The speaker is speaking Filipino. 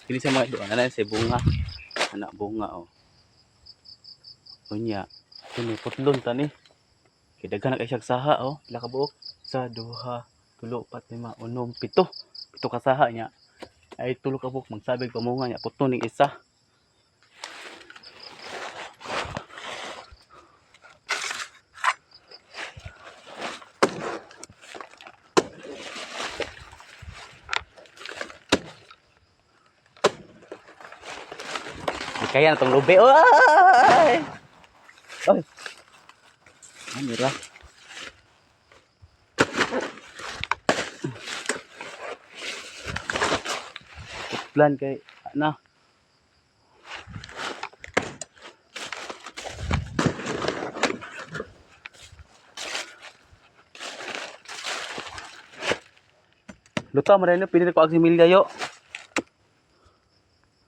Kini sa mga doon ana sa bunga. Anak bunga oh. Unya. Kini putlon ta ni. Kay daghan na kay siyang saha oh. Pila ka buok? Sa duha, tulo, pat, lima, unom, pito. Pito ka saha niya. Ay tulo ka buok magsabig pamunga niya puto ning isa. Kaya na tong lubi. Oy! Oy. Ano ra? Plan kay ana. Luta mo rin, pinili ko ang similya yo.